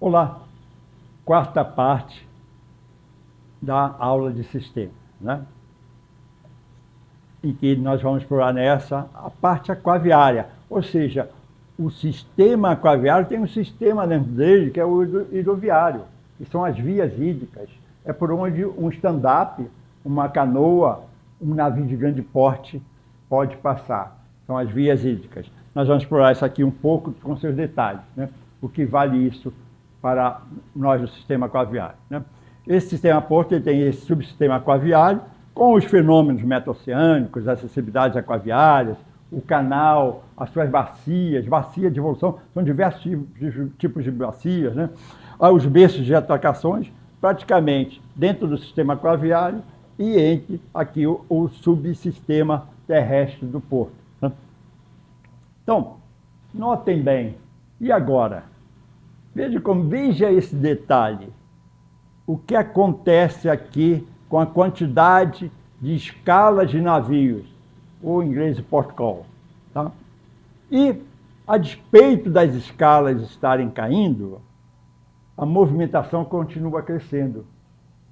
Olá, quarta parte da aula de sistema, né? Em que nós vamos explorar nessa a parte aquaviária, ou seja, o sistema aquaviário tem um sistema dentro dele que é o hidroviário, que são as vias hídricas. É por onde um stand-up, uma canoa, um navio de grande porte pode passar. São as vias hídricas. Nós vamos explorar isso aqui um pouco com seus detalhes, né? O que vale isso para nós do sistema aquaviário, né? Esse sistema porto ele tem esse subsistema aquaviário com os fenômenos meta-oceânicos, as acessibilidades aquaviárias, o canal, as suas bacias de evolução, são diversos tipos de bacias, né? Os berços de atracações, praticamente dentro do sistema aquaviário e entre aqui o subsistema terrestre do porto, né? Então, notem bem, e agora? Veja esse detalhe. O que acontece aqui com a quantidade de escalas de navios, ou em inglês port call, tá? E, a despeito das escalas estarem caindo, a movimentação continua crescendo.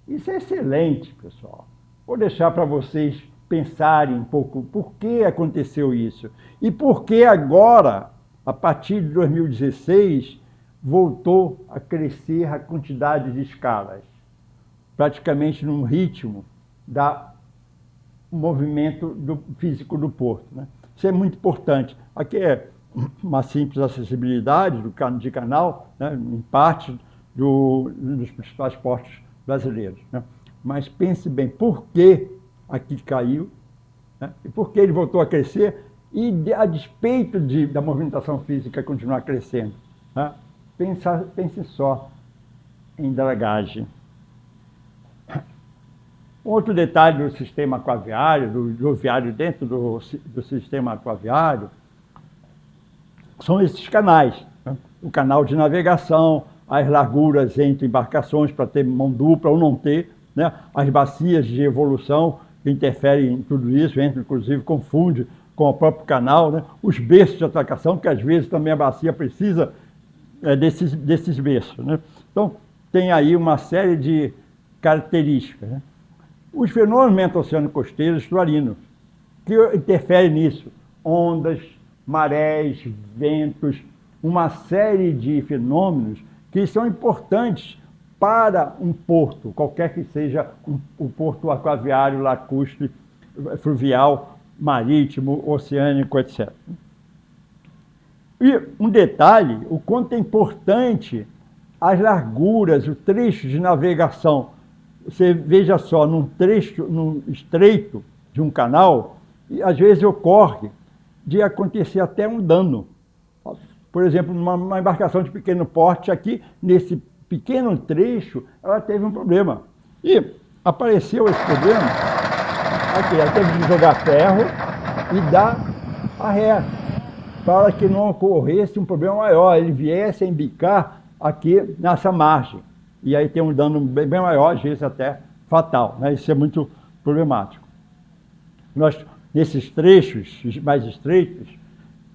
Isso é excelente, pessoal. Vou deixar para vocês pensarem um pouco por que aconteceu isso. E por que agora, a partir de 2016, voltou a crescer a quantidade de escalas, praticamente num ritmo do movimento físico do porto, né? Isso é muito importante. Aqui é uma simples acessibilidade de canal, né, em parte dos principais portos brasileiros, né? Mas pense bem, por que aqui caiu, né? E por que ele voltou a crescer e a despeito da movimentação física continuar crescendo, né? Pense só em dragagem. Outro detalhe do sistema aquaviário, do hidroviário dentro do sistema aquaviário, são esses canais, né? O canal de navegação, as larguras entre embarcações para ter mão dupla ou não ter, né? As bacias de evolução que interferem em tudo isso, inclusive confunde com o próprio canal, né? Os berços de atracação, que às vezes também a bacia precisa desses berços, né? Então, tem aí uma série de características, né? Os fenômenos meta-oceânicos costeiros estuarinos, que interferem nisso, ondas, marés, ventos, uma série de fenômenos que são importantes para um porto, qualquer que seja o porto aquaviário, lacustre, fluvial, marítimo, oceânico, etc. E um detalhe, o quanto é importante as larguras, o trecho de navegação. Você veja só, num estreito de um canal, e às vezes ocorre de acontecer até um dano. Por exemplo, numa embarcação de pequeno porte aqui, nesse pequeno trecho, ela teve um problema. E apareceu esse problema, aqui, ela teve que jogar ferro e dar a ré, para que não ocorresse um problema maior, ele viesse a embicar aqui nessa margem. E aí tem um dano bem maior, às vezes até fatal, né? Isso é muito problemático. Nesses trechos mais estreitos,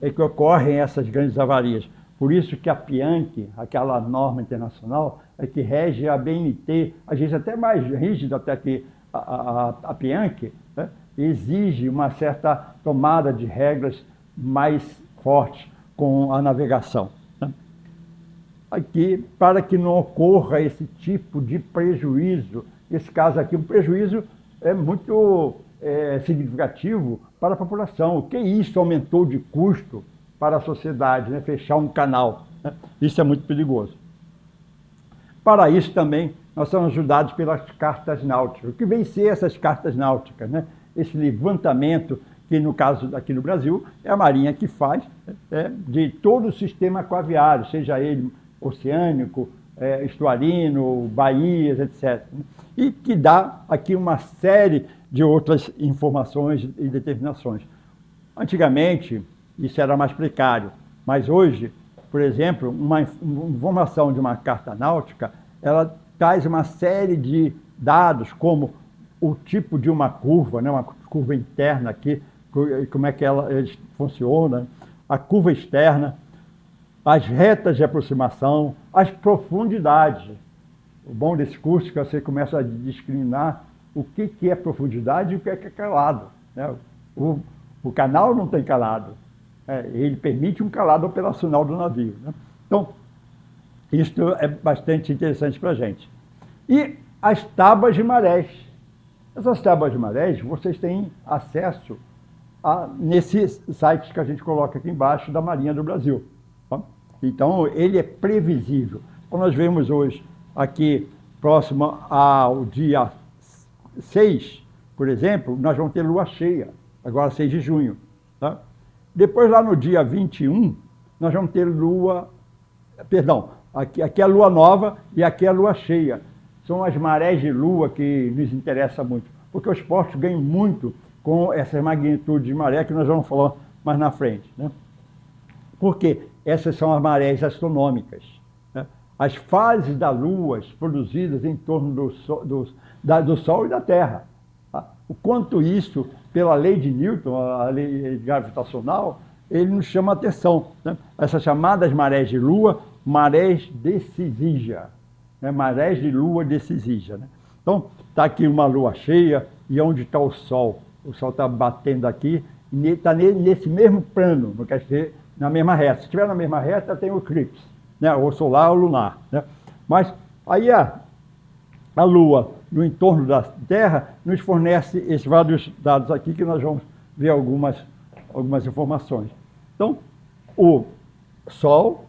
é que ocorrem essas grandes avarias. Por isso que a PIANC, aquela norma internacional, é que rege a BNT, às vezes até mais rígido até que a PIANC, né? Exige uma certa tomada de regras mais fortes com a navegação, né? Aqui, para que não ocorra esse tipo de prejuízo, esse caso aqui, o prejuízo é muito significativo para a população. O que isso aumentou de custo para a sociedade, né? Fechar um canal, né? Isso é muito perigoso. Para isso também, nós somos ajudados pelas cartas náuticas. O que vem ser essas cartas náuticas, né? Esse levantamento, que no caso aqui no Brasil, é a Marinha que faz, de todo o sistema aquaviário, seja ele oceânico, estuarino, baías, etc. E que dá aqui uma série de outras informações e determinações. Antigamente, isso era mais precário, mas hoje, por exemplo, uma informação de uma carta náutica, ela traz uma série de dados, como o tipo de uma curva, né? Uma curva interna aqui, como é que ela funciona, a curva externa, as retas de aproximação, as profundidades. O bom desse curso é que você começa a discriminar o que é profundidade e o que é calado, né? O canal não tem calado, ele permite um calado operacional do navio, né? Então, isso é bastante interessante para a gente. E as tábuas de marés. Essas tábuas de marés, vocês têm acesso nesses sites que a gente coloca aqui embaixo da Marinha do Brasil. Tá? Então, ele é previsível. Então, nós vemos hoje, aqui, próximo ao dia 6, por exemplo, nós vamos ter lua cheia, agora 6 de junho. Tá? Depois, lá no dia 21, nós vamos ter aqui é a lua nova e aqui é a lua cheia. São as marés de lua que nos interessam muito, porque os portos ganham muito com essas magnitudes de maré que nós vamos falar mais na frente, né? Porque essas são as marés astronômicas, né? As fases da Lua produzidas em torno do Sol e da Terra. Tá? O quanto isso, pela lei de Newton, a lei gravitacional, ele nos chama a atenção, né? Essas chamadas marés de Lua, marés de Cisígia, né? Marés de Lua de Cisígia, né? Então, está aqui uma lua cheia, e onde está o Sol? O Sol está batendo aqui, e está nesse mesmo plano, não quer dizer na mesma reta. Se estiver na mesma reta, tem o eclipse, né? Ou solar ou lunar, né? Mas aí a Lua, no entorno da Terra, nos fornece esses vários dados aqui, que nós vamos ver algumas informações. Então, o Sol,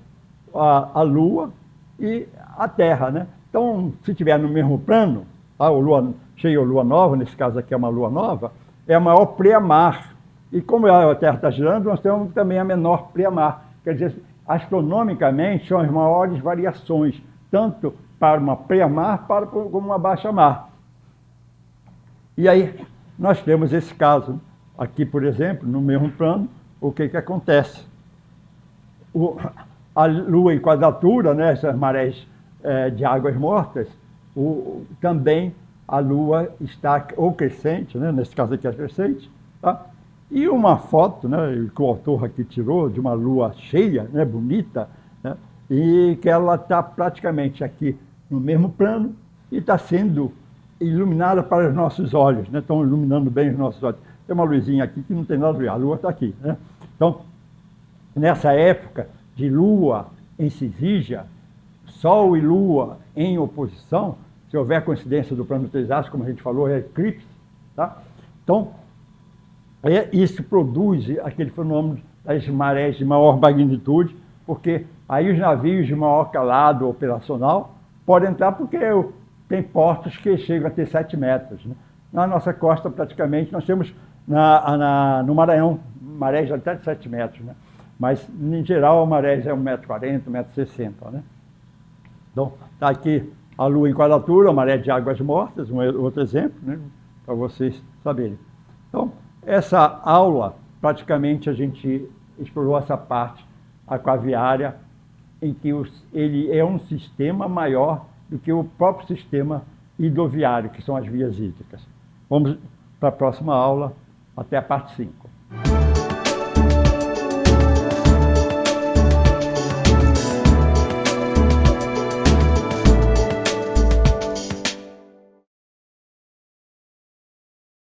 a Lua e a Terra, né? Então, se estiver no mesmo plano, tá? O lua cheia ou lua nova, nesse caso aqui é uma lua nova, é a maior pleamar. E como a Terra está girando, nós temos também a menor pleamar. Quer dizer, astronomicamente, são as maiores variações, tanto para uma pleamar como uma baixa mar. E aí, nós temos esse caso aqui, por exemplo, no mesmo plano, o que acontece? A Lua em quadratura, né, essas marés de águas mortas, também a Lua está ou crescente, né, nesse caso aqui é crescente, tá? E uma foto, né, que o autor aqui tirou de uma lua cheia, né, bonita, né, e que ela está praticamente aqui no mesmo plano e está sendo iluminada para os nossos olhos, né, estão iluminando bem os nossos olhos. Tem uma luzinha aqui que não tem nada a ver, a lua está aqui, né? Então, nessa época de lua em cisígia, Sol e Lua em oposição, se houver coincidência do plano trisástico, como a gente falou, é eclipse, tá? Então, isso produz aquele fenômeno das marés de maior magnitude, porque aí os navios de maior calado operacional podem entrar, porque tem portos que chegam a ter 7 metros, né? Na nossa costa, praticamente, nós temos no Maranhão marés de até 7 metros, né? Mas, em geral, a marés é 1,40 m, 1,60 m, né? Então, está aqui a Lua em quadratura, a maré de águas mortas, outro exemplo, né, para vocês saberem. Então, essa aula, praticamente, a gente explorou essa parte aquaviária, em que ele é um sistema maior do que o próprio sistema hidroviário, que são as vias hídricas. Vamos para a próxima aula, até a parte 5.